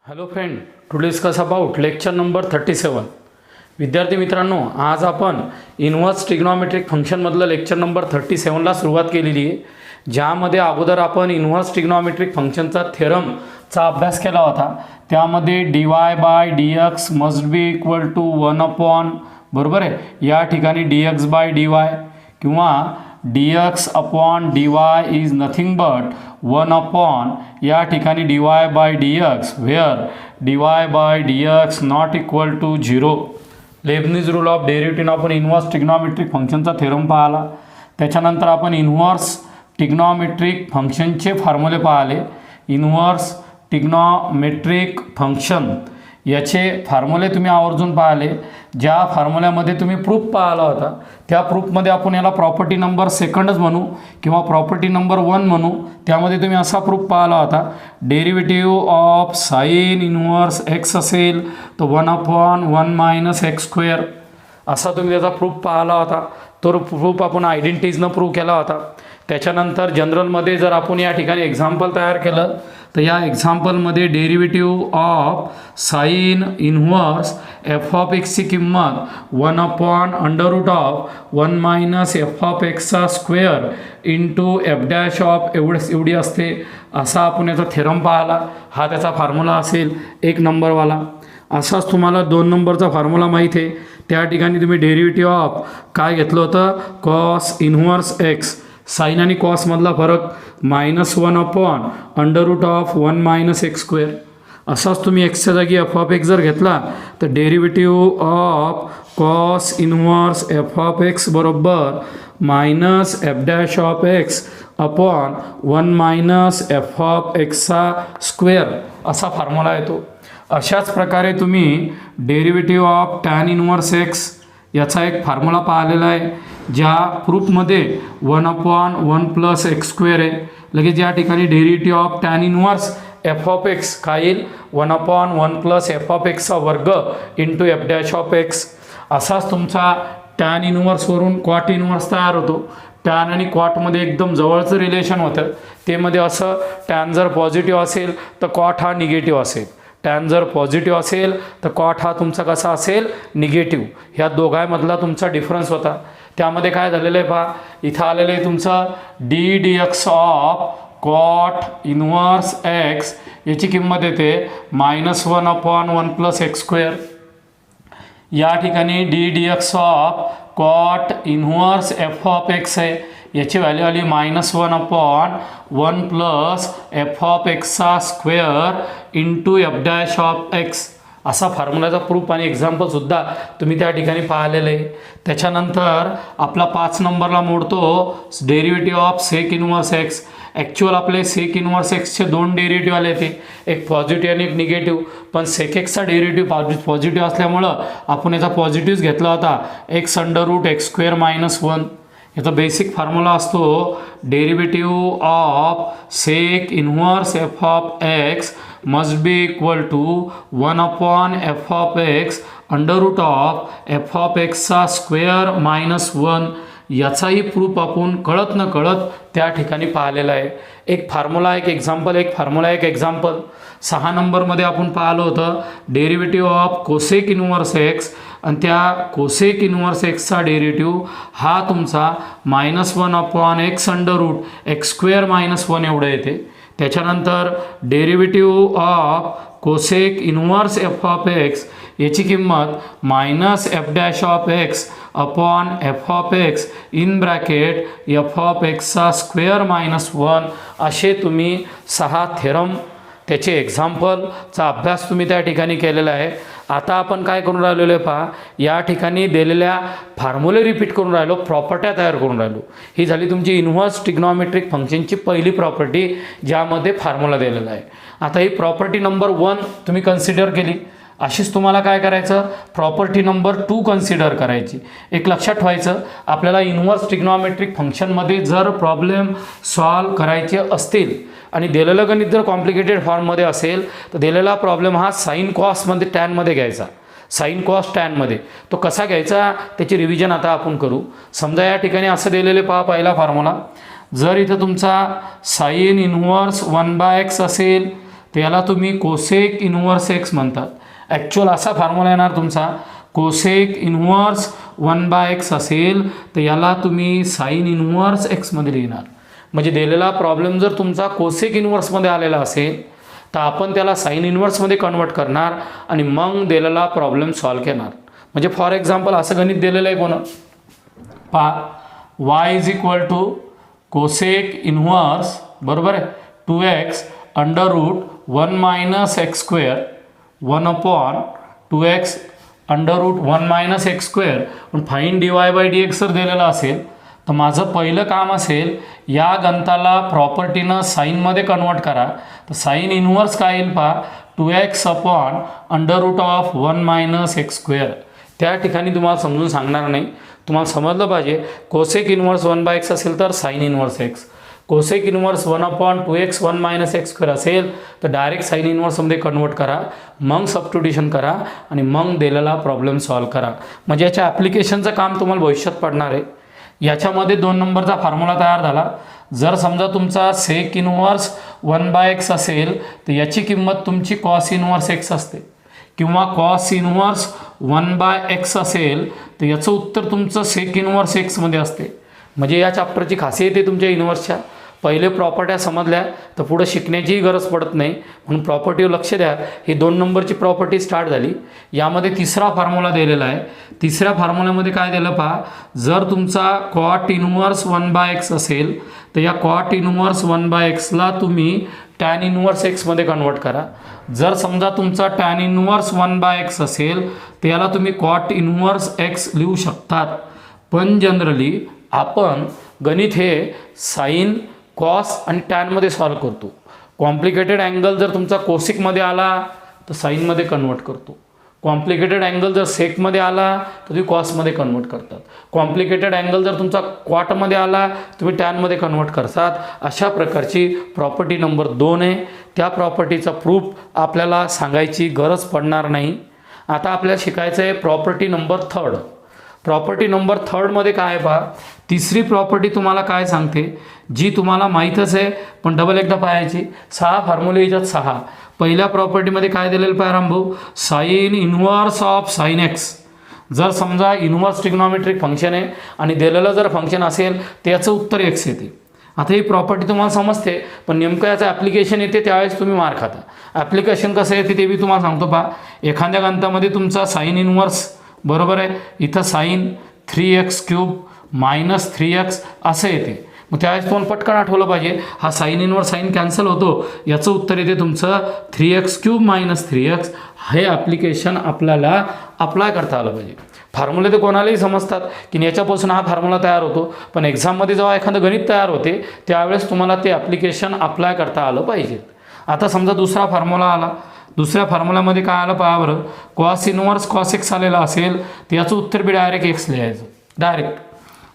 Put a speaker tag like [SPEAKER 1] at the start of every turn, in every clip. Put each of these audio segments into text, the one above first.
[SPEAKER 1] Hello friend, to discuss about lecture number 37. विद्यार्थी मित्रांनो, आज आपण इन्व्हर्स ट्रिग्नॉमेट्रिक फंक्शनमधलं लेक्चर नंबर 37ला सुरुवात केलेली आहे, ज्यामध्ये अगोदर आपण इन्व्हर्स ट्रिग्नॉमेट्रिक फंक्शनचा थेरमचा अभ्यास केला होता. त्यामध्ये dy by dx must be equal to 1/, बरोबर आहे, या ठिकाणी dx बाय dy किंवा dx upon dy is nothing but 1/, या ठिकाणी dy by dx where dy by dx not equal to 0. Leibniz rule of derivative आपण इन्व्हर्स ट्रिग्नॉमेट्रिक फंक्शनचा theorem पाहिला. त्याच्यानंतर आपण इन्व्हर्स ट्रिग्नॉमेट्रिक फंक्शनचे फॉर्म्युले पाहिले. इन्व्हर्स ट्रिग्नॉमेट्रिक फंक्शन याचे फॉर्म्युले तुम्ही आवर्जून पाहिले. ज्या फॉर्म्युल्यामध्ये तुम्ही प्रूफ पाहिला होता त्या प्रूफमध्ये आपण याला प्रॉपर्टी नंबर सेकंडच म्हणू किंवा प्रॉपर्टी नंबर 1 म्हणू. त्यामध्ये तुम्ही असा प्रूफ पाहिला होता, derivative of sine inverse x असेल तर 1/1 - x², असा तुम्ही त्याचा प्रूफ पाहिला होता. तो प्रूफ आपण आयडेंटिटीजनं प्रूव्ह केला होता. त्याच्यानंतर जनरलमध्ये जर आपण या ठिकाणी एक्झाम्पल तयार केलं तर या एक्झाम्पलमध्ये derivative of sine inverse f of एक्सची किंमत 1/√1 - f(x²) इंटू f' ऑफ एवढी असते, असा आपण याचा थेरम पाहिला. हा त्याचा फॉर्म्युला असेल 1 नंबरवाला. असाच तुम्हाला 2 नंबरचा फॉर्म्युला माहीत आहे. त्या ठिकाणी तुम्ही डेरिव्हेटिव्ह ऑफ काय घेतलं होतं, कॉस इन्व्हर्स एक्स, साइन आणि कॉसमधला फरक -1/√1 - x². असाच तुम्ही एक्सच्या जागी एफ ऑफ एक्स जर घेतला तर derivative of cos inverse f of x बरोबर -f' of x upon 1 - f of x², असा फॉर्म्युला येतो. अशाच प्रकारे तुम्ही derivative of tan inverse x याचा एक फॉर्म्युला पाहिलेला आहे, ज्या प्रूफमध्ये 1/1 + x² आहे. लगेच या ठिकाणी derivative of tan inverse f of x काय येईल, 1/1 + f of x² into f' of x. असाच तुमचा टॅन इन्व्हर्सवरून कॉट इन्व्हर्स तयार होतो. टॅन आणि कॉटमध्ये एकदम जवळचं रिलेशन होतं. ते मध्ये असं, टॅन जर पॉझिटिव्ह असेल तर कॉट हा निगेटिव्ह असेल, टॅन जर पॉझिटिव्ह असेल तर कॉट हा तुमचा कसा असेल, निगेटिव्ह. ह्या दोघांमधला तुमचा डिफरन्स होता. त्यामध्ये काय झालेलं आहे पहा, इथं आलेलं आहे तुमचं dx of cot inverse x, याची किंमत येते -1/1 + x². या ठिकाणी dx of cot inverse f of x आहे, याची व्हॅल्यू आली -1/1 + f of x² into f' of x. असा फॉर्म्युलाचा प्रूफ आणि एक्झाम्पलसुद्धा तुम्ही त्या ठिकाणी पाहिलेलं आहे. त्याच्यानंतर आपला 5 नंबरला मोडतो derivative of sec inverse x. Actual आपले सेक इन्व्हर्स एक्सचे 2 डेरिव्हेटिव्ह आले ते, एक पॉझिटिव्ह आणि एक निगेटिव्ह. पण सेक एक्सचा डेरिव्हेटिव्ह पॉझिटिव्ह असल्यामुळं आपण याचा पॉझिटिव्ह घेतला होता, x√x² - 1. याचा बेसिक फॉर्म्युला असतो derivative of sec inverse f of x must be equal to 1/f of x √f of x² - 1. याचाही प्रूफ आपण कळत न कळत त्या ठिकाणी पाहिलेला आहे. एक फॉर्म्युला एक एक्झाम्पल, एक फॉर्म्युला एक एक्झाम्पल. 6 नंबरमध्ये आपण पाहिलं होतं derivative of cosec inverse x, आणि त्या कोसेक इन्व्हर्स एक्सचा डेरिव्हेटिव्ह हा तुमचा -1/x √x² - 1 एवढं येते. त्याच्यानंतर derivative of cosec inverse f of x, याची किंमत -f' of x upon F of x in bracket F of x² - 1. असे तुम्ही 6 थेरम त्याचे एक्झाम्पलचा अभ्यास तुम्ही त्या ठिकाणी केलेला आहे. आता आपण काय करून राहिलेलो आहे पहा, या ठिकाणी दिलेल्या फॉर्म्युले रिपीट करून राहिलो, प्रॉपर्ट्या तयार करून राहिलो. ही झाली तुमची इन्व्हर्स ट्रिग्नॉमेट्रिक फंक्शनची पहिली प्रॉपर्टी, ज्यामध्ये फॉर्म्युला दिलेला आहे. आता ही प्रॉपर्टी नंबर 1 तुम्ही कन्सिडर केली. अशीच तुम्हाला काय करायचं, प्रॉपर्टी नंबर 2 कन्सिडर करायची. एक लक्षात ठेवायचं, आपल्याला इन्व्हर्स ट्रिग्नॉमेट्रिक फंक्शनमध्ये जर प्रॉब्लेम सॉल्व करायचे असतील आणि दिलेलं गणित जर कॉम्प्लिकेटेड फॉर्ममध्ये असेल तर दिलेला प्रॉब्लेम हा साइन कॉसमध्ये टॅनमध्ये घ्यायचा, साइन कॉस टॅनमध्ये. तो कसा घ्यायचा त्याची रिव्हिजन आता आपण करू. समजा या ठिकाणी असं दिलेले पहा, पहिला फॉर्म्युला, जर इथं तुमचा साइन इन्व्हर्स 1/x असेल तर याला तुम्ही कोसेक इनव्हर्स एक्स म्हणतात. ॲक्च्युअल असा फॉर्म्युला येणार तुमचा, कोसेक इनव्हर्स 1/x असेल तर याला तुम्ही साईन इनव्हर्स एक्समध्ये लिहिणार. म्हणजे दिलेला प्रॉब्लेम जर तुमचा कोसेक इनव्हर्समध्ये आलेला असेल तर आपण त्याला साईन इनव्हर्समध्ये कन्वर्ट करणार आणि मग दिलेला प्रॉब्लेम सॉल्व करणार. म्हणजे फॉर एक्झाम्पल असं गणित दिलेलं आहे कोण y is equal to cosec inverse बरोबर आहे 2x under root 1 minus x square 1/2x under root 1 minus x square. पण फाईन dy/dx जर दिलेलं असेल तर माझं पहिलं काम असेल या गणिताला प्रॉपर्टीनं साईनमध्ये कन्वर्ट करा. तर साईन इनव्हर्स काय येईल पहा 2x upon under root of 1 minus x square. त्या ठिकाणी तुम्हाला समजून सांगणार नाही, तुम्हाला समजलं पाहिजे. कोसेक इनव्हर्स 1/x असेल तर sine inverse x, cosec inverse 1/2x 1 minus x square असेल तर डायरेक्ट साईन इनव्हर्समध्ये कन्वर्ट करा, मग सबस्टिट्यूशन करा आणि मग दिलेला प्रॉब्लेम सॉल्व करा. म्हणजे याच्या ॲप्लिकेशनचं काम तुम्हाला भविष्यात पडणार आहे. याच्यामध्ये 2 नंबरचा फॉर्म्युला तयार झाला. जर समजा तुमचा सेक इनव्हर्स 1/x असेल तर याची किंमत तुमची कॉस इनव्हर्स एक्स असते, किंवा कॉस इनव्हर्स 1/x असेल तर याचं उत्तर तुमचं सेक इनव्हर्स एक्समध्ये असते. म्हणजे या चॅप्टरची खासियत आहे तुमच्या इनव्हर्सच्या. पहिले प्रॉपर्ट्या समजल्या तर पुढं शिकण्याचीही गरज पडत नाही, म्हणून प्रॉपर्टीवर लक्ष द्या. ही 2 नंबरची प्रॉपर्टी स्टार्ट झाली. यामध्ये तिसरा फॉर्म्युला दिलेला आहे. तिसऱ्या फॉर्म्युल्यामध्ये काय दिलं पहा, जर तुमचा कॉट इनव्हर्स 1/x असेल तर या कॉट इनव्हर्स 1/xला तुम्ही टॅन इनव्हर्स एक्समध्ये कन्वर्ट करा. जर समजा तुमचा टॅन इनव्हर्स 1/x असेल तर याला तुम्ही कॉट इनव्हर्स एक्स लिहू शकतात. पण जनरली आपण गणित हे साईन कॉस आणि टॅनमध्ये सॉल्व करतो. कॉम्प्लिकेटेड अँगल जर तुमचा कोसिकमध्ये आला तर साईनमध्ये कन्वर्ट करतो. कॉम्प्लिकेटेड अँगल जर सेकमध्ये आला तर तुम्ही कॉसमध्ये कन्वर्ट करतात. कॉम्प्लिकेटेड अँगल जर तुमचा क्वाटमध्ये आला तुम्ही टॅनमध्ये कन्वर्ट करतात. अशा प्रकारची प्रॉपर्टी नंबर 2 आहे. त्या प्रॉपर्टीचा प्रूफ आपल्याला सांगायची गरज पडणार नाही. आता आपल्याला शिकायचं आहे प्रॉपर्टी नंबर 3. प्रॉपर्टी नंबर 3मध्ये काय आहे पहा, तिसरी प्रॉपर्टी तुम्हाला काय सांगते जी तुम्हाला माहीतच आहे पण डबल एकदा पाहायची. 6 फॉर्म्युले याच्यात 6. पहिल्या प्रॉपर्टीमध्ये काय दिलेलं पाहा Rambhau, sine inverse of sine x. जर समजा इनव्हर्स ट्रिग्नॉमेट्रिक फंक्शन आहे आणि दिलेलं जर फंक्शन असेल त्याचं उत्तर एक्स येते. आता ही प्रॉपर्टी तुम्हाला समजते पण नेमकं याचं ॲप्लिकेशन येते त्यावेळेस तुम्ही मार खाता. ॲप्लिकेशन कसं येते ते मी तुम्हाला सांगतो पहा. एखाद्या गणितामध्ये तुमचा साईन इनव्हर्स बरोबर आहे, इथं साईन 3x³ मायनस 3x असं येते. मग त्यावेळेस तुम्हाला पटकन आठवलं पाहिजे हा साईन इनव्हर्स साईन कॅन्सल होतो, याचं उत्तर येते तुमचं 3x³ मायनस 3x. हे ॲप्लिकेशन आपल्याला अप्लाय करता आलं पाहिजे. फॉर्म्युले तर कोणालाही समजतात की याच्यापासून हा फॉर्म्युला तयार होतो, पण एक्झाममध्ये जेव्हा एखादं गणित तयार होते त्यावेळेस तुम्हाला ते ॲप्लिकेशन अप्लाय करता आलं पाहिजे. आता समजा दुसरा फॉर्म्युला आला. दुसऱ्या फॉर्म्युलामध्ये काय आलं पहा बरं, कॉस इनव्हर्स कॉस एक्स आलेला असेल तर याचं उत्तर बी डायरेक्ट एक्स लिहायचं डायरेक्ट.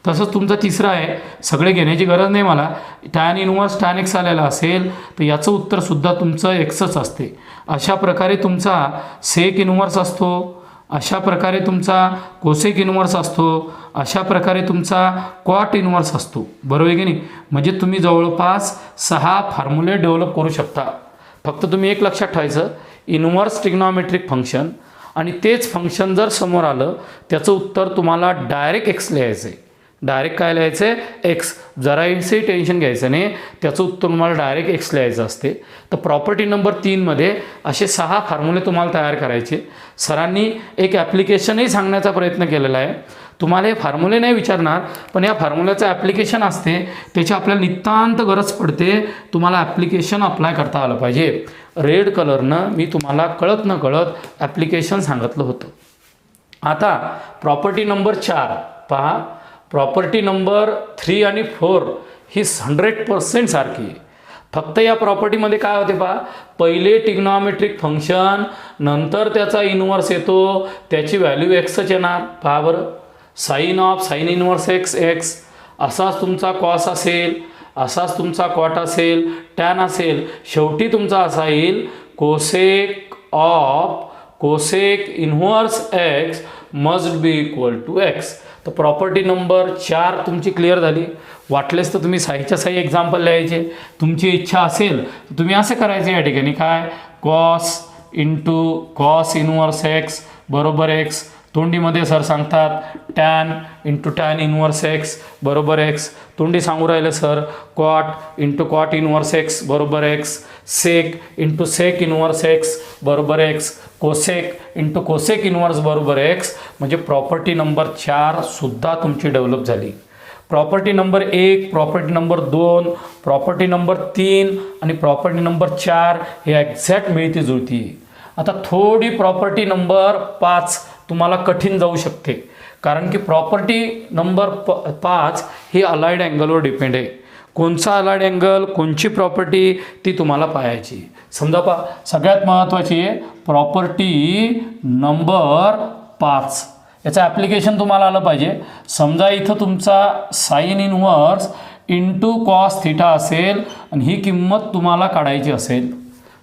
[SPEAKER 1] तसंच तुमचा तिसरा आहे, सगळे घेण्याची गरज नाही मला, टॅन इनव्हर्स टॅन एक्स आलेला असेल तर याचं उत्तरसुद्धा तुमचं एक्सच असते. अशा प्रकारे तुमचा सेक इनव्हर्स असतो, अशा प्रकारे तुमचा कोसेक इनव्हर्स असतो, अशा प्रकारे तुमचा कॉट इनव्हर्स असतो. बरोबर आहे की नाही. म्हणजे तुम्ही जवळपास 6 फॉर्म्युले डेव्हलप करू शकता. फक्त तुम्ही एक लक्षात ठेवायचं, इनव्हर्स ट्रिग्नॉमेट्रिक फंक्शन आणि तेच फंक्शन जर समोर आलं त्याचं उत्तर तुम्हाला डायरेक्ट एक्स लिहायचं आहे. डायरेक्ट काय लिहायचं आहे, एक्स. जराही टेन्शन घ्यायचं नाही, त्याचं उत्तर तुम्हाला डायरेक्ट एक्स लिहायचं असते. तर प्रॉपर्टी नंबर 3मध्ये असे 6 फॉर्म्युले तुम्हाला तयार करायचे. सरांनी एक ॲप्लिकेशनही सांगण्याचा प्रयत्न केलेला आहे. तुम्हाला हे फॉर्म्युले नाही विचारणार पण या फॉर्म्युल्याचं ॲप्लिकेशन असते, त्याची आपल्याला नितांत गरज पडते. तुम्हाला ॲप्लिकेशन अप्लाय करता आलं पाहिजे. रेड कलरनं मी तुम्हाला कळत न कळत ॲप्लिकेशन सांगितलं होतं. आता प्रॉपर्टी नंबर 4 पहा. प्रॉपर्टी नंबर 3 आणि 4 ही 100% सारखी आहे. फक्त या प्रॉपर्टीमध्ये काय होते पहा, पहिले ट्रिग्नॉमेट्रिक फंक्शन नंतर त्याचा इनव्हर्स येतो, त्याची व्हॅल्यू एक्सच येणार. पहा बरं, sine of sine inverse x x, असाच तुमचा कॉस असेल, असाच तुमचा कॉट असेल, टॅन असेल, शेवटी तुमचा असा येईल cosec of cosec inverse x must be equal to x. तर तर प्रॉपर्टी नंबर 4 तुमची क्लिअर झाली. वाटलेस तर तुम्ही साईच्या साई एक्झाम्पल लिहायचे. तुमची इच्छा असेल तर तुम्ही असं करायचं या ठिकाणी काय cos into cos inverse x बरोबर एक्स. तोंडीमध्ये सर सांगतात tan into tan inverse x बरोबर एक्स. तोंडी सांगू राहिले sir cot into cot inverse x बरोबर x. Sec into sec inverse x बरोबर x. Cosec into cosec inverse बरोबर एक्स. म्हणजे प्रॉपर्टी नंबर 4 सुद्धा तुमची डेव्हलप झाली. Property number 1, property number 2, property number 3 आणि प्रॉपर्टी नंबर 4 हे एक्झॅक्ट मिळती जुळती. आता थोडी प्रॉपर्टी नंबर 5 तुम्हाला कठीण जाऊ शकते, कारण की प्रॉपर्टी नंबर 5 ही अलाइड अँगलवर डिपेंड आहे. कोणचा अलाइड अँगल, कोणची प्रॉपर्टी ती तुम्हाला पाहायची. समजा सगळ्यात महत्त्वाची आहे प्रॉपर्टी नंबर 5. याचं ॲप्लिकेशन तुम्हाला आलं पाहिजे. समजा इथं तुमचा sine inverse into cos theta असेल आणि ही किंमत तुम्हाला काढायची असेल.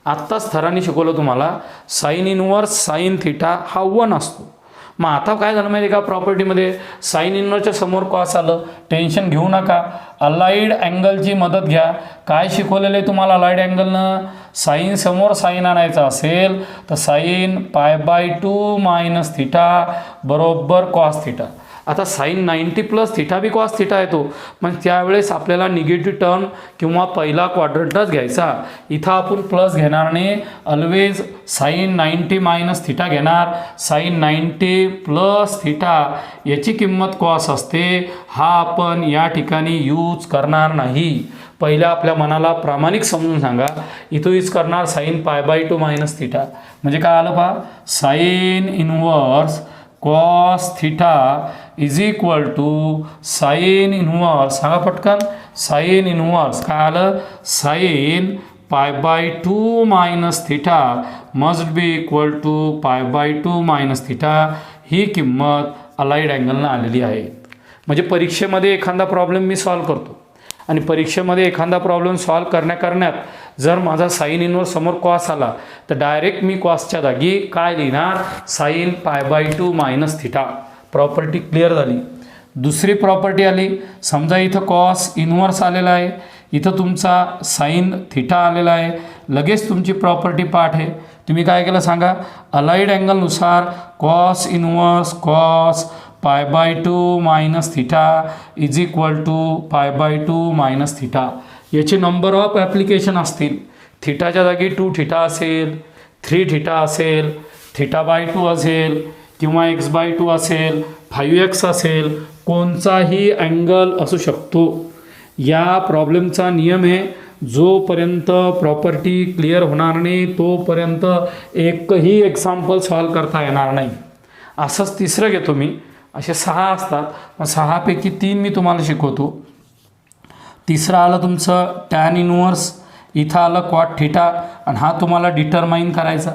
[SPEAKER 1] आत्ताच थरांनी शिकवलं तुम्हाला साईन इनवर्स साईन थिटा हा 1 असतो. मग आता काय झालं माहिती आहे का, प्रॉपर्टीमध्ये साईन इनवर्सच्या समोर कॉस आलं, टेन्शन घेऊ नका, अलाइड अँगलची मदत घ्या. काय शिकवलेलं आहे तुम्हाला अलाइड अँगलनं, साईन समोर साईन आणायचा असेल तर साईन π/2 मायनस थिटा बरोबर कॉस थिटा. आता साईन 90 प्लस थिटा बी कॉस थिटा येतो, पण त्यावेळेस आपल्याला निगेटिव्ह टर्म किंवा पहिला क्वाड्रंटच घ्यायचा. इथं आपण प्लस घेणार नाही, ऑलवेज साईन 90 मायनस थिटा घेणार. साईन 90 प्लस थिटा याची किंमत कॉस असते, हा आपण या ठिकाणी यूज करणार नाही. पहिल्या आपल्या मनाला प्रामाणिक समजून सांगा. इथं यूज करणार साईन π/2 मायनस थिटा. म्हणजे काय आलं पहा, sine inverse cos theta is equal to sine inverse, सांगा पटकन, साईन इनवर्स काय आलं, sine π/2 minus theta must be equal to π/2 minus theta. ही किंमत अलाइड अँगलनं आलेली आहे. म्हणजे परीक्षेमध्ये एखादा प्रॉब्लेम मी सॉल्व करतो आणि परीक्षेमध्ये एखादा प्रॉब्लेम सॉल्व करण्यात जर माझा साईन इनवर्स समोर कॉस आला तर डायरेक्ट मी कॉसच्या जागी काय लिहिणार, sine π/2 minus theta. Property clear झाली. दुसरी प्रॉपर्टी आली, समजा इथं कॉस इनवर्स आलेला आहे, इथं तुमचा साईन थिटा आलेला आहे. लगेच तुमची प्रॉपर्टी पाठ आहे. तुम्ही काय केलं सांगा, अलाइड अँगलनुसार cos inverse cos π/2 minus theta is equal to π/2 minus theta. याचे नंबर ऑफ ॲप्लिकेशन असतील. थिटाच्या जागी 2 थिटा असेल, 3 थिटा असेल, θ/2 असेल किंवा x/2 असेल, 5x असेल, कोणताही अँगल असू शकतो. या प्रॉब्लेमचा नियम आहे, जोपर्यंत प्रॉपर्टी क्लिअर होणार नाही तोपर्यंत एकही एक्झाम्पल सॉल्व करता येणार नाही. असंच तिसरं घेतो मी. असे 6 असतात, मग 6पैकी 3 मी तुम्हाला शिकवतो. तिसरं आलं तुमचं टॅन इनवर्स, इथं आलं कॉट थिटा आणि हा तुम्हाला डिटरमाइन करायचा.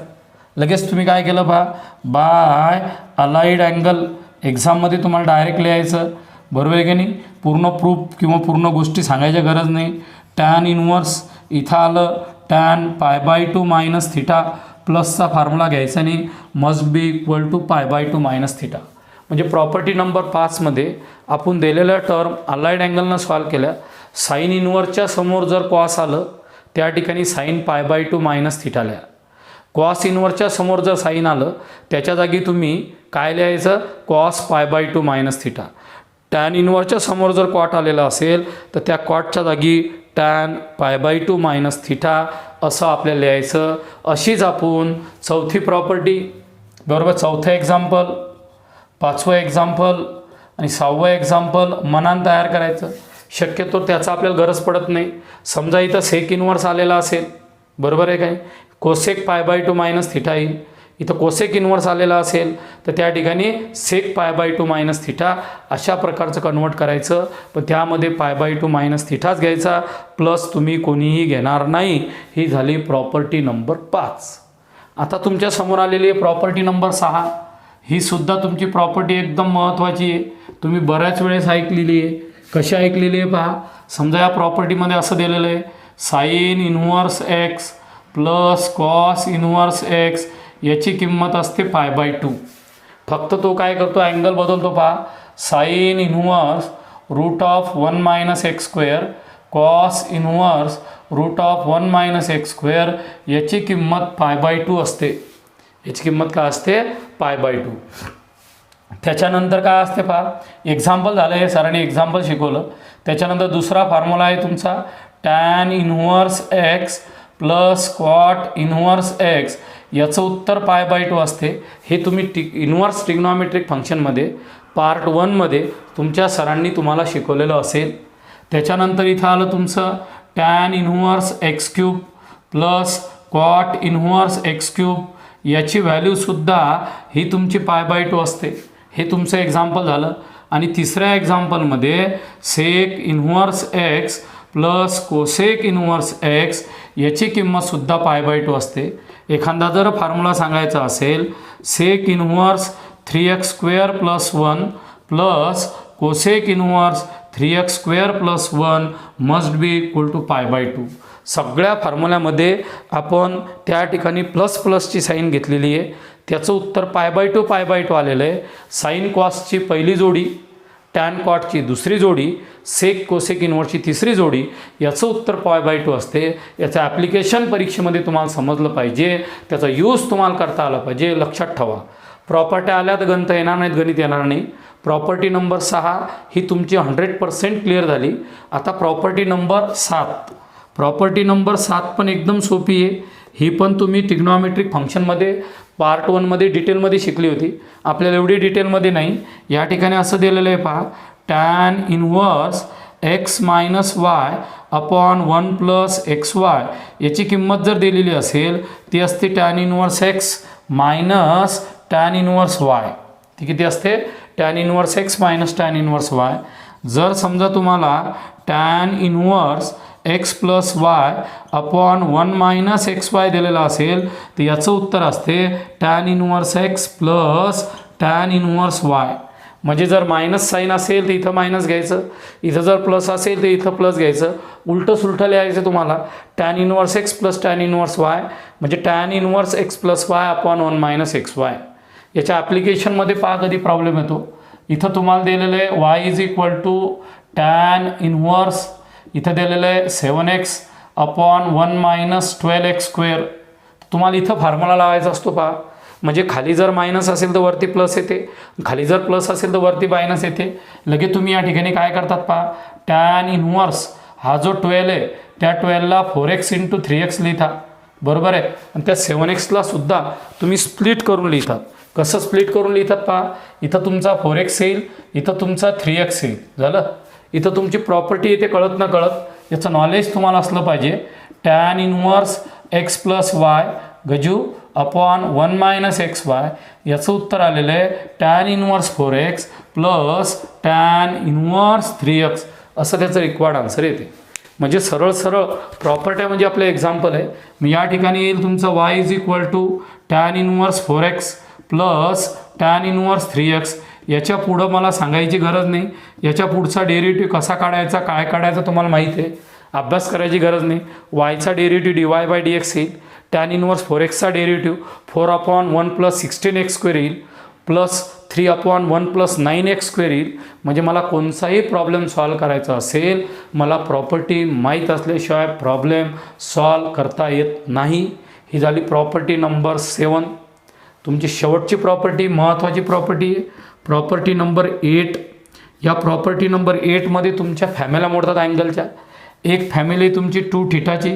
[SPEAKER 1] लगेच तुम्ही काय केलं पहा, बाय अलाइड अँगल. एक्झाममध्ये तुम्हाला डायरेक्ट लिहायचं, बरोबर आहे की नाही, पूर्ण प्रूफ किंवा पूर्ण गोष्टी सांगायच्या गरज नाही. टॅन इनवर्स इथं आलं टॅन π/2 मायनस थिटा, प्लसचा फॉर्म्युला घ्यायचा नाही, must be equal to π/2 minus theta. म्हणजे प्रॉपर्टी नंबर 5मध्ये आपण दिलेल्या टर्म अलाइड अँगलनं सॉल्व केल्या. साईन इनवर्सच्या समोर जर कॉस आलं त्या ठिकाणी साईन π/2 मायनस थिटा लिहा. कॉस इनवर्सच्या समोर जर साईन आलं त्याच्या जागी तुम्ही काय लिहायचं, कॉस π/2 मायनस थिटा. टॅन इनवर्सच्या समोर जर कॉट आलेला असेल तर त्या कॉटच्या जागी टॅन π/2 मायनस थिटा असं आपल्याला लिहायचं. अशीच आपण चौथी प्रॉपर्टी बरोबर, चौथं एक्झाम्पल, 5वं एक्झाम्पल आणि 6वं एक्झाम्पल मनान तयार करायचं. शक्यतो त्याचा आपल्याला गरज पडत नाही. समजा इथं सेक इनवर्स आलेला असेल, बरोबर आहे काय, कोसेक π/2 मायनस थिटा येईल. इथं कोसेक इनवर्स आलेला असेल तर त्या ठिकाणी सेक π/2 मायनस थिटा अशा प्रकारचं कन्वर्ट करायचं. पण त्यामध्ये π/2 मायनस थिटाच घ्यायचा, प्लस तुम्ही कोणीही घेणार नाही. ही झाली प्रॉपर्टी नंबर 5. आता तुमच्या समोर आलेली आहे प्रॉपर्टी नंबर 6. ही सुद्धा तुमची प्रॉपर्टी एकदम महत्त्वाची आहे. तुम्ही बऱ्याच वेळेस ऐकलेली आहे. कशी ऐकलेली आहे पहा. समजा या प्रॉपर्टीमध्ये असं दिलेलं आहे, sine inverse x plus cos inverse x याची किंमत असते π/2. फक्त तो काय करतो, अँगल बदलतो पहा. Sine inverse root of 1 minus x square cos inverse root of 1 minus x square याची किंमत π/2 असते. याची किंमत काय असते? π/2. त्याच्यानंतर काय असते पहा, एक्झाम्पल झालं, हे सरांनी एक्झाम्पल शिकवलं. त्याच्यानंतर दुसरा फॉर्म्युला आहे तुमचा tan inverse x plus cot inverse x, याचं उत्तर π/2 असते. हे तुम्ही इन्व्हर्स ट्रिग्नॉमेट्रिक फंक्शनमध्ये पार्ट 1मध्ये तुमच्या सरांनी तुम्हाला शिकवलेलं असेल. त्याच्यानंतर इथं आलं तुमचं tan inverse x cube plus cot inverse x cube, याची व्हॅल्यूसुद्धा ही तुमची π/2 असते. हे तुमचं एक्झाम्पल झालं. आणि तिसऱ्या एक्झाम्पलमध्ये sec inverse x plus cosec inverse x, याची किंमतसुद्धा π/2 असते. एखादा जर फॉर्म्युला सांगायचा असेल sec inverse 3x² plus 1 plus cosec inverse 3x² plus 1 must be equal to π/2. सगळ्या फॉर्म्युल्यामध्ये आपण त्या ठिकाणी प्लस प्लसची साईन घेतलेली आहे. त्याचं उत्तर π/2 आलेलं आहे. साईन कॉसची पहिली जोडी, टॅन कॉटची दुसरी जोडी, सेक कोसेक इन्व्हर्सची तिसरी जोडी, याचं उत्तर π/2 असते. याचं ॲप्लिकेशन परीक्षेमध्ये तुम्हाला समजलं पाहिजे, त्याचा यूज तुम्हाला करता आला पाहिजे. लक्षात ठेवा, प्रॉपर्टी आल्या तर गणित येणार नाहीत, गणित येणार नाही. प्रॉपर्टी नंबर 6 ही तुमची 100% क्लिअर झाली. आता प्रॉपर्टी नंबर 7. प्रॉपर्टी नंबर 7 पण एकदम सोपी आहे. ही पण तुम्ही ट्रिग्नॉमेट्रिक फंक्शनमध्ये पार्ट 1मध्ये डिटेलमध्ये शिकली होती. आपल्याला एवढी डिटेलमध्ये नाही. या ठिकाणी असं दिलेलं आहे पहा, tan inverse x minus y upon 1 plus x y, याची किंमत जर दिलेली असेल ती असते tan inverse x minus tan inverse y. ती किती असते? Tan inverse x minus tan inverse y. जर समजा तुम्हाला tan inverse x plus y upon 1 minus x y दिलेला असेल तर याचं उत्तर असते tan inverse x plus tan inverse y. म्हणजे जर मायनस साईन असेल तर इथं मायनस घ्यायचं, इथं जर प्लस असेल तर इथं प्लस घ्यायचं. उलटं सुलटं लिहायचं तुम्हाला. Tan inverse x plus tan inverse y म्हणजे tan inverse x plus y upon 1 minus x y. याच्या ॲप्लिकेशनमध्ये पहा कधी प्रॉब्लेम येतो. इथं तुम्हाला दिलेलं आहे y is equal to tan inverse, इथं दिलेलं आहे 7x अपॉन 1 मायनस 12x². तुम्हाला इथं फॉर्म्युला लावायचा असतो पहा. म्हणजे खाली जर मायनस असेल तर वरती प्लस येते, खाली जर प्लस असेल तर वरती मायनस येते. लगे तुम्ही या ठिकाणी काय करतात पहा, टॅन इन्व्हर्स हा जो 12 आहे त्या 12ला 4x × 3x लिहिता, बरोबर आहे. आणि त्या 7x सुद्धा तुम्ही स्प्लिट करून लिहितात. कसं स्प्लिट करून लिहितात पहा, इथं तुमचा 4x येईल, इथं तुमचा 3x येईल. झालं. इथं तुमची प्रॉपर्टी येते कळत ना कळत, याचं नॉलेज तुम्हाला असलं पाहिजे. Tan inverse x plus y गजू अपॉन 1 मायनस एक्स वाय, याचं उत्तर आलेलं आहे tan inverse 4x plus tan inverse 3x, असं त्याचं रिक्वायर्ड आन्सर येते. म्हणजे सरळ सरळ प्रॉपर्टी म्हणजे आपलं एक्झाम्पल आहे. मग या ठिकाणी येईल तुमचं y is equal to tan inverse 4x plus tan inverse 3x. याच्या पुढं मला सांगायची गरज नाही. याच्या पुढचा डेरिव्हेटिव्ह कसा काढायचा काय काढायचा तुम्हाला माहिती आहे, अभ्यास करायची गरज नाही. वायचा डेरिव्हेटिव्ह dy/dx येईल, टॅन इन्व्हर्स 4x चा डेरिव्हेटिव्ह 4 अपॉन 1 प्लस 16x² येईल प्लस 3 अपॉन 1 प्लस 9x² येईल. म्हणजे मला कोणताही प्रॉब्लेम सॉल्व करायचा असेल, मला प्रॉपर्टी माहीत असल्याशिवाय प्रॉब्लेम सॉल्व करता येत नाही. ही झाली प्रॉपर्टी नंबर 7. तुमची शेवटची प्रॉपर्टी महत्त्वाची प्रॉपर्टी आहे, प्रॉपर्टी नंबर 8. या प्रॉपर्टी नंबर 8मध्ये तुमच्या फॅमिल्या मोडतात अँगलच्या. एक फॅमिली तुमची 2 थीटाची,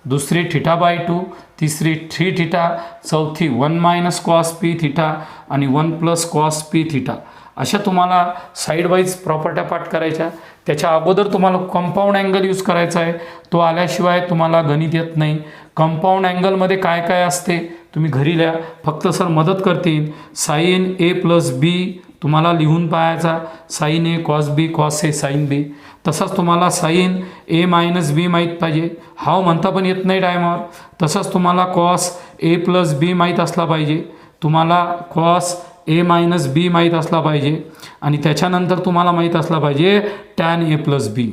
[SPEAKER 1] दुसरी θ/2, तिसरी 3 थीटा, चौथी 1 मायनस कॉस पी थीटा आणि 1 प्लस कॉस पी थीटा. अशा तुम्हाला साईड वाईज प्रॉपर्ट्या पाठ करायच्या. त्याच्या अगोदर तुम्हाला कंपाऊंड अँगल यूज करायचा आहे. तो आल्याशिवाय तुम्हाला गणित येत नाही. कंपाऊंड अँगलमध्ये काय काय असते तुम्ही घरी लिहा, फक्त सर मदत करतील. साईन ए प्लस बी तुम्हाला लिहून पाहायचा, sine A cos B cos A sine B. तसंच तुम्हाला साईन ए मायनस बी माहीत पाहिजे, हाव म्हणता पण येत नाही टायमावर. तसंच तुम्हाला कॉस ए प्लस बी माहीत असला पाहिजे, तुम्हाला कॉस ए मायनस बी माहीत असला पाहिजे. आणि त्याच्यानंतर तुम्हाला माहीत असला पाहिजे टॅन ए प्लस बी.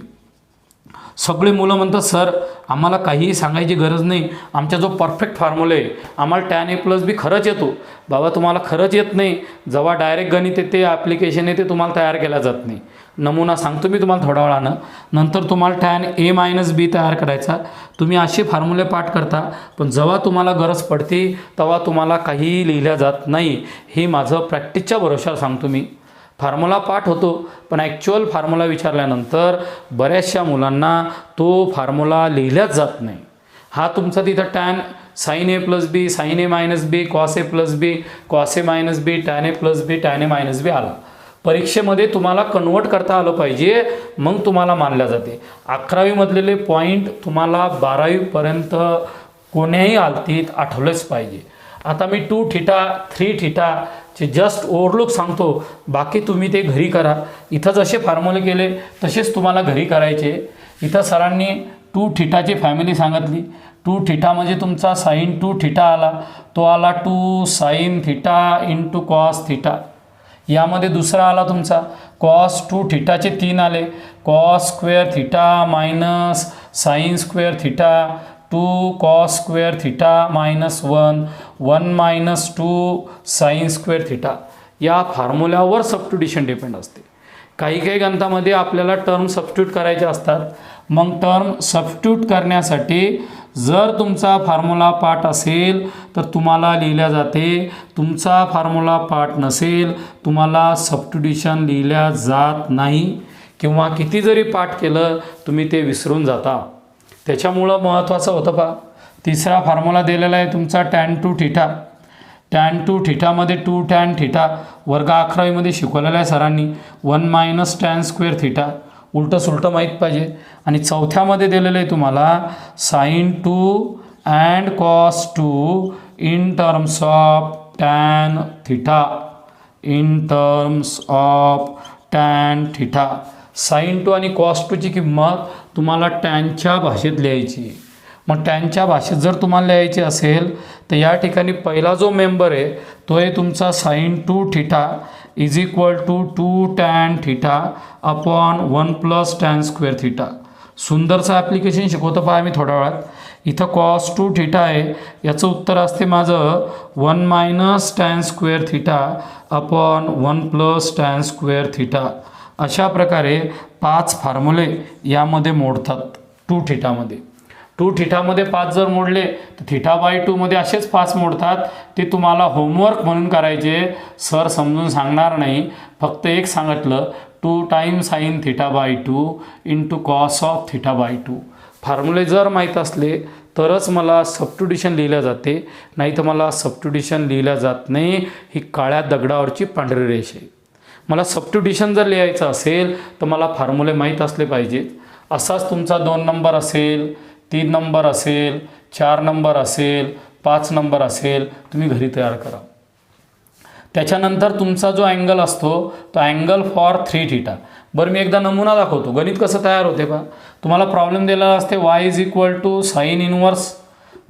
[SPEAKER 1] सगळे मुलं म्हणतात सर आम्हाला काहीही सांगायची गरज नाही, आमचा जो परफेक्ट फॉर्म्युला आहे आम्हाला tan a+b खरंच येतो. बाबा तुम्हाला खरंच येत नाही, जेव्हा डायरेक्ट गणित येते ॲप्लिकेशन येते तुम्हाला तयार केला जात नाही. नमुना सांगतो मी तुम्हाला थोड्या वेळानं. नंतर तुम्हाला tan a-b तयार करायचा. तुम्ही असे फॉर्म्युले पाठ करता, पण जेव्हा तुम्हाला गरज पडते तेव्हा तुम्हाला काहीही लिहिल्या जात नाही. हे माझं प्रॅक्टिसच्या भरोशावर सांगतो मी. फॉर्म्युला पाठ होतो, पण ॲक्च्युअल फॉर्म्युला विचारल्यानंतर बऱ्याचशा मुलांना तो फॉर्म्युला लिहिल्याच जात नाही. हा तुमचा तिथं tan sin a+b, sin a-b, cos a+b, cos a-b, tan a+b, tan a-b आला. परीक्षेमध्ये तुम्हाला कन्वर्ट करता आलं पाहिजे, मग तुम्हाला मानल्या जाते. 11वीमधलेले पॉईंट तुम्हाला 12वीपर्यंत कोण्याही हालतीत आठवलेच पाहिजे. आता मी 2θ 3θ चे जस्ट ओव्हरलुक सांगतो, बाकी तुम्ही ते घरी करा. इथं जसे फॉर्म्युले केले तसेच तुम्हाला घरी करायचे. इथं सरांनी 2θ फॅमिली सांगितली. 2θ म्हणजे तुमचा sin 2θ आला, तो आला 2 sin θ × cos θ. यामध्ये दुसरा आला तुमचा cos 2θ 3 आले, cos square θ minus sin square θ 2 cos square θ minus 1 minus 2 sin square θ. या फॉर्म्युल्यावर सबस्टिट्यूशन डिपेंड असते. काही काही गणितामध्ये आपल्याला टर्म सबस्टिट्यूट करायचे असतात. मग टर्म सबस्टिट्यूट करण्यासाठी जर तुमचा फॉर्म्युला पाठ असेल तर तुम्हाला लिहिल्या जाते, तुमचा फॉर्म्युला पाठ नसेल तुम्हाला सबस्टिट्यूशन लिहिल्या जात नाही, किंवा किती जरी पाठ केलं तुम्ही ते विसरून जाता. त्याच्यामुळं महत्त्वाचं होतं पहा. तिसरा फॉर्म्युला दिलेला आहे तुमचा tan 2θ. tan 2θ मध्ये 2 tan θ वर्ग 11वीमध्ये शिकवलेला आहे सरांनी. 1 मायनस tan स्क्वेअर θ, उलटं सुलटं माहीत पाहिजे. आणि चौथ्यामध्ये दिलेलं आहे तुम्हाला sin 2 and cos 2 in terms of tan θ, in terms of tan θ. sin 2 आणि cos 2 ची किंमत तुम्हाला टॅनच्या भाषेत लिहायची. मग टॅनच्या भाषेत जर तुम्हाला लिहायची असेल तर या ठिकाणी पहिला जो मेंबर आहे तो आहे तुमचा sin 2θ is equal to 2 tan θ upon 1 plus tan square θ. सुंदरचं ॲप्लिकेशन शिकवतो पहा मी थोड्या वेळात. इथं cos 2θ आहे, याचं उत्तर असते माझं 1 minus tan square θ upon 1 plus tan square θ. अशा प्रकारे 5 फॉर्म्युले यामध्ये मोडतात 2θ मध्ये. 2θ मध्ये 5 जर मोडले तर θ/2 मध्ये असेच 5 मोडतात. ते तुम्हाला होमवर्क म्हणून करायचे, सर समजून सांगणार नाही. फक्त एक सांगितलं 2 टाइम्स sin θ/2 × cos ऑफ θ/2. फॉर्म्युले जर माहीत असले तरच मला सबस्टिट्यूशन लिहिल्या जाते, नाही तर मला सबस्टिट्यूशन लिहिल्या जात नाही. ही काळ्या दगडावरची पांढरी रेष आहे. मला सबस्टिट्यूशन जर लिहायचं असेल तर मला फॉर्म्युले माहीत असले पाहिजेत. असाच तुमचा 2 नंबर असेल, 3 नंबर असेल, 4 नंबर असेल, 5 नंबर असेल, तुम्ही घरी तयार करा. त्याच्यानंतर तुमचा जो अँगल असतो तो अँगल फॉर 3θ. बरं मी एकदा नमुना दाखवतो गणित कसं तयार होते पहा. तुम्हाला प्रॉब्लेम दिलेला असते y is equal to sine inverse,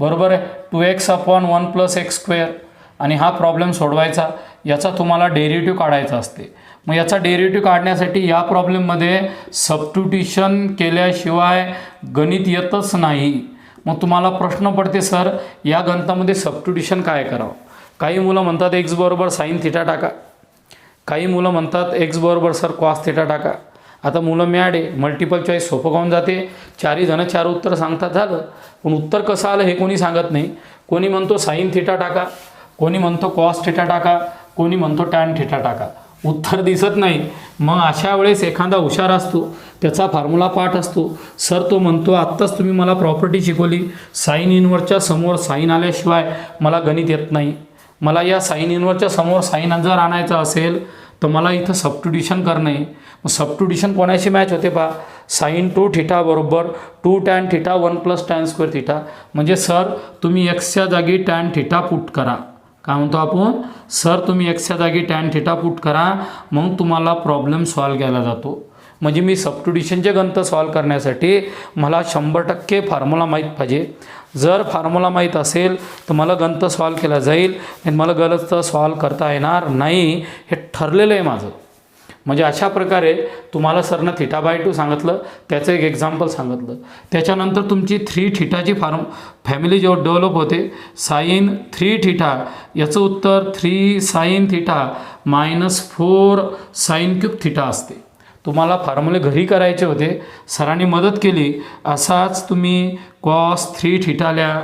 [SPEAKER 1] बरोबर आहे, 2x upon 1 plus x square. आणि हा प्रॉब्लेम सोडवायचा, याचा तुम्हाला डेरिव्हेटिव्ह काढायचा असते. मग याचा डेरिव्हेटिव्ह काढण्यासाठी या प्रॉब्लेममध्ये सबस्टिट्यूशन केल्याशिवाय गणित येतच नाही. मग तुम्हाला प्रश्न पडते सर या गणितामध्ये सबस्टिट्यूशन काय करावं. काही मुलं म्हणतात x बरोबर साईन θ टाका, काही मुलं म्हणतात x बरोबर सर कॉस θ टाका. आता मुलं मॅड आहे, मल्टिपल चॉईस सोपं काऊन जाते. 4ही जण 4 उत्तर सांगतात, झालं. पण उत्तर कसं आलं हे कोणी सांगत नाही. कोणी म्हणतो साईन θ टाका, कोणी म्हणतो कॉस θ टाका, कोणी म्हणतो tan θ टाका. उत्तर दिसत नाही. मग अशा वेळेस एखादा हुशार असतो, त्याचा फॉर्म्युला पाठ असतो. सर तो म्हणतो आत्ताच तुम्ही मला प्रॉपर्टी शिकवली, साईन इनवर्सच्या समोर साईन आल्याशिवाय मला गणित येत नाही. मला या साईन इनवर्सच्या समोर साईन जर आणायचं असेल तर मला इथं सबस्टिट्यूशन करणं आहे. मग सबस्टिट्यूशन कोणाशी मॅच होते पहा. साईन 2θ बरोबर 2 tan θ 1 प्लस tan स्क्वेअर θ. म्हणजे सर तुम्ही एक्सच्या जागी tan θ पुट करा. काय म्हणतो आपण, सर तुम्ही एक्सच्या जागी tan θ पुट करा, मग तुम्हाला प्रॉब्लेम सॉल्व केला जातो. म्हणजे मी सबस्टिट्यूशनचे गणित सॉल्व करण्यासाठी मला 100% फॉर्म्युला माहीत पाहिजे. जर फॉर्म्युला माहीत असेल तर मला गणित सॉल्व केला जाईल, आणि मला गणित सॉल्व करता येणार नाही, हे ठरलेलं आहे माझं. म्हणजे अशा प्रकारे तुम्हाला सरनं θ/2 सांगितलं, त्याचं एक एक्झाम्पल सांगितलं. त्याच्यानंतर तुमची 3θ फॅमिली जेव्हा डेव्हलप होते, sin 3θ, याचं उत्तर 3sin θ मायनस 4sin³ θ असते. तुम्हाला फॉर्म्युले घरी करायचे होते, सरांनी मदत केली. असाच तुम्ही cos 3θ लिहा,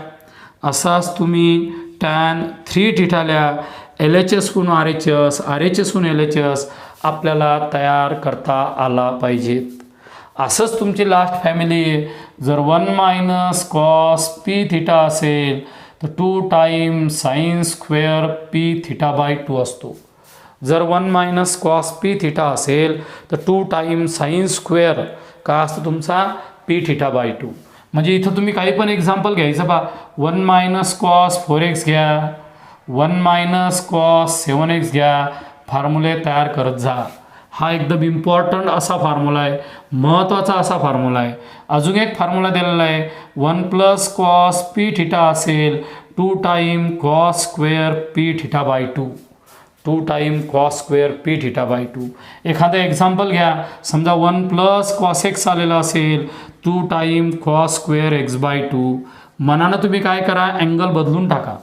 [SPEAKER 1] असाच तुम्ही tan 3θ लिहा. LHS गुण RHS, RHS गुण LHS आपल्याला तयार करता आला पाहिजेत. असंच तुमची लास्ट फॅमिली आहे. जर 1 मायनस कॉस pθ असेल तर 2 टाईम्स sin² pθ/2 असतो. जर 1 मायनस कॉस pθ असेल तर 2 टाईम्स sin² का असतो तुमचा pθ/2. म्हणजे इथं तुम्ही काही पण एक्झाम्पल घ्यायचं बा. 1 मायनस कॉस 4x घ्या, 1 मायनस कॉस 7x घ्या, फॉर्म्युले तयार करत जा. हा एकदम इम्पॉर्टंट असा फॉर्म्युला आहे, महत्त्वाचा असा फॉर्म्युला आहे. अजून एक फॉर्म्युला दिलेला आहे. 1 प्लस कॉस pθ असेल 2 time cos² pθ/2, 2 time cos² pθ/2. एखादं एक्झाम्पल घ्या. समजा 1 प्लस कॉस x आलेला असेल 2 टाईम cos² x/2. मनानं तुम्ही काय करा, अँगल बदलून टाका.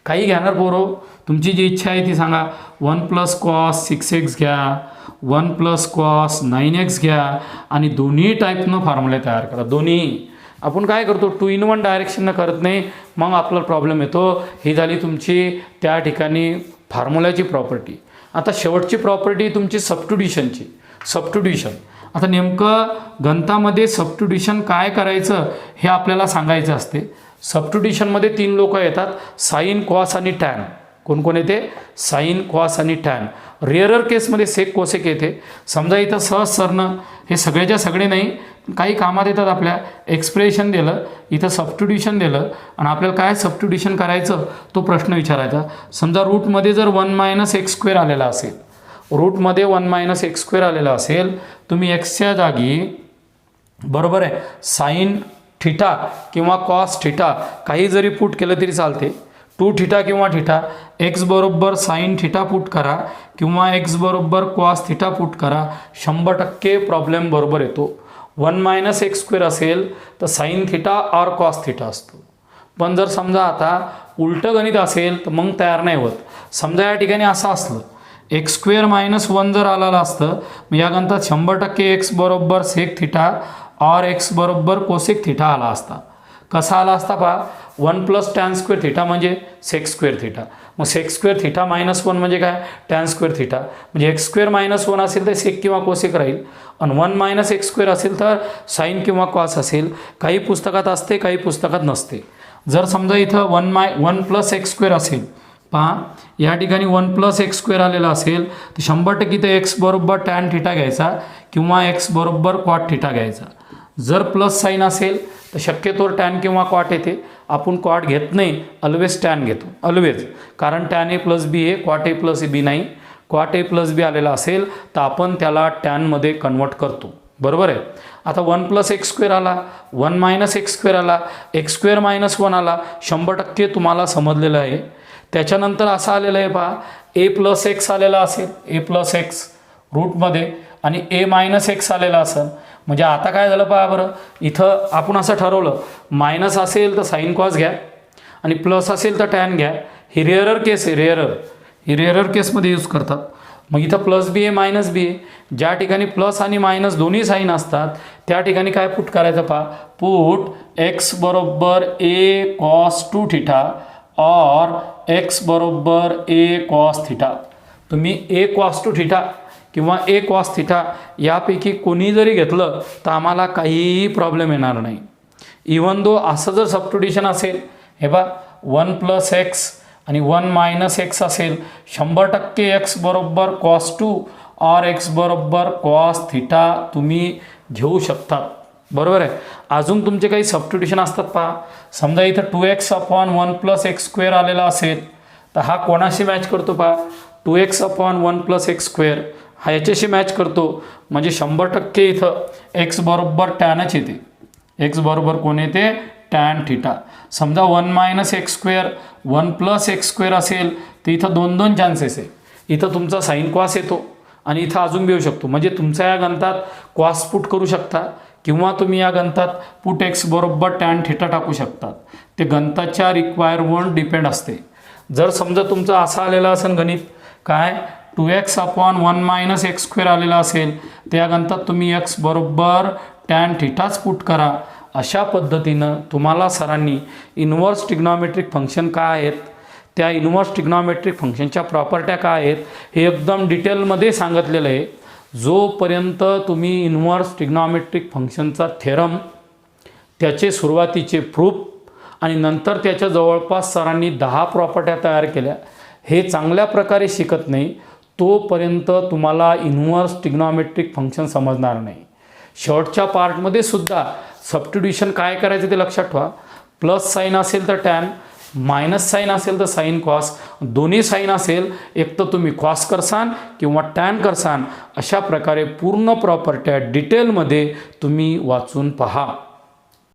[SPEAKER 1] काही घेणार पोरं, तुमची जी इच्छा आहे ती सांगा. 1 प्लस कॉस 6x घ्या, 1 प्लस कॉस 9x घ्या आणि दोन्ही टाईपनं फॉर्म्युले तयार करा. दोन्ही आपण काय करतो, 2 in 1 डायरेक्शननं करत नाही, मग आपला प्रॉब्लेम येतो. ही झाली तुमची त्या ठिकाणी फॉर्म्युल्याची प्रॉपर्टी. आता शेवटची प्रॉपर्टी तुमची सबस्टिट्यूशनची. सबस्टिट्यूशन आता नेमकं गणितामध्ये सबस्टिट्यूशन काय करायचं हे आपल्याला सांगायचं असते. सबस्टिट्यूशनमध्ये 3 लोक येतात, साईन, कॉस आणि टॅन. कोण कोण येते, साईन, कॉस आणि टॅन. रेअरर केसमध्ये सेक कोसेक येते. समजा इथं सहज सरनं हे सगळेच्या सगळे नाही, काही कामात येतात आपल्या. एक्सप्रेशन दिलं, इथं सबस्टिट्यूशन दिलं आणि आपल्याला काय सबस्टिट्यूशन करायचं तो प्रश्न विचारायचा. समजा रूटमध्ये जर 1 मायनस x² आलेला असेल, रूटमध्ये 1 मायनस x² आलेला असेल, तुम्ही एक्सच्या जागी बरोबर आहे साईन थिटा किंवा कॉस थिटा काही जरी पुट केलं तरी चालते. 2θ किंवा थिटा, एक्स बरोबर साईन थिटा पुट करा किंवा एक्स बरोबर कॉस थिटा पुट करा, 100% प्रॉब्लेम बरोबर येतो. 1 मायनस x² असेल तर साईन थिटा और कॉस थिटा असतो. पण जर समजा आता उलटं गणित असेल तर मग तयार नाही होत. समजा या ठिकाणी असं असलं, x² मायनस 1 जर आलेलं असतं, मग या गणितात 100% एक्स बरोबर सेक थिटा और एक्स बरोबर कोसेक थिटा आला असता. कसा आला असता पहा, 1 प्लस tan² थिटा म्हणजे sec² थिटा. मग sec² थिटा मायनस 1 म्हणजे काय, tan² थिटा. म्हणजे x² मायनस 1 असेल तर सेक किंवा कोसेक राहील आणि 1 मायनस x² असेल तर साईन किंवा कॉस असेल. काही पुस्तकात असते, काही पुस्तकात नसते. जर समजा इथं 1 प्लस x² असेल, पहा या ठिकाणी 1 प्लस x² आलेला असेल तर 100% इथं एक्स बरोबर टॅन थिटा घ्यायचा किंवा एक्स बरोबर कॉट थिटा घ्यायचा. जर प्लस साईन असेल तर शक्यतोवर टॅन किंवा कॉट येते. आपण कॉट घेत नाही, ऑलवेज टॅन घेतो, ऑलवेज. कारण टॅन ए प्लस बी आहे, कॉट ए प्लस बी नाही. कॉट ए प्लस बी आलेला असेल तर आपण त्याला टॅनमध्ये कन्वर्ट करतो. बरोबर आहे. आता 1 प्लस x² आला, 1 मायनस x² आला, x² मायनस 1 आला, 100% तुम्हाला समजलेलं आहे. त्याच्यानंतर असं आलेलं आहे पहा, ए प्लस एक्स आलेला असेल, ए प्लस एक्स रूटमध्ये आणि ए मायनस एक्स आलेला असेल. म्हणजे आता काय झालं पहा बरं, इथं आपण असं ठरवलं, मायनस असेल तर साईन कॉस घ्या आणि प्लस असेल तर टॅन घ्या. ही रेअरर केस आहे, रेअरर केसमध्ये यूज करतात. मग इथं प्लस बी आहे, मायनस बी आहे. ज्या ठिकाणी प्लस आणि मायनस दोन्ही साईन असतात त्या ठिकाणी काय पुट करायचं पहा, पुट एक्स बरोबर ए कॉस 2θ और एक्स बरोबर ए कॉस थिटा. तुम्ही ए कॉस 2θ किंवा ए कॉस थिटा यापैकी कोणी जरी घेतलं तर आम्हाला काहीही प्रॉब्लेम येणार नाही. इवन दो असं जर सबस्टिट्यूशन असेल, हे बा 1 प्लस एक्स आणि 1 मायनस एक्स असेल, 100% एक्स बरोबर कॉस 2 और एक्स बरोबर कॉस थिटा तुम्ही घेऊ शकतात. बरोबर आहे. अजून तुमचे काही सबस्टिट्यूशन असतात पहा. समजा इथं 2x/1 प्लस x² आलेला असेल तर हा कोणाशी मॅच करतो पहा, 2x/1 प्लस x² हा याच्याशी मॅच करतो. म्हणजे 100% इथं एक्स बरोबर टॅनच येते. एक्स बरोबर कोण येते, टॅन थिटा. समजा 1 मायनस x² 1 प्लस x² असेल तर इथं 2 चान्सेस आहे. इथं तुमचा साईन कॉस येतो आणि इथं अजून बी येऊ शकतो. म्हणजे तुमच्या या गणितात कॉस पुट करू शकता किंवा तुम्ही या गणितात पुट एक्स बरोबर टॅन थिटा टाकू शकतात. ते गणिताच्या रिक्वायरवर डिपेंड असते. जर समजा तुमचं असं आलेलं असेल गणित काय 2x upon 1 minus x square आलेला असेल, त्या गणितात तुम्ही एक्स बरोबर टॅन थिटाच पुट करा. अशा पद्धतीनं तुम्हाला सरांनी इन्व्हर्स ट्रिग्नॉमेट्रिक फंक्शन काय आहेत, त्या इन्व्हर्स ट्रिग्नॉमेट्रिक फंक्शनच्या प्रॉपर्ट्या काय आहेत हे एकदम डिटेलमध्ये सांगितलेलं आहे. जोपर्यंत तुम्ही इन्व्हर्स ट्रिग्नॉमेट्रिक फंक्शनचा थेरम, त्याचे सुरुवातीचे प्रूफ आणि नंतर त्याच्या जवळपास सरांनी 10 प्रॉपर्ट्या तयार केल्या, हे चांगल्या प्रकारे शिकत नाही तोपर्यंत तुम्हाला इन्व्हर्स ट्रिग्नॉमेट्रिक फंक्शन समजणार नाही. शेवटच्या पार्टमध्ये सुद्धा सबस्टिट्यूशन काय करायचं ते लक्षात ठेवा. प्लस साईन असेल तर टॅन, मायनस साईन असेल तर साईन कॉस, दोन्ही साईन असेल एक तर तुम्ही कॉस करसान किंवा टॅन करसान. अशा प्रकारे पूर्ण प्रॉपर्ट्या डिटेलमध्ये तुम्ही वाचून पहा.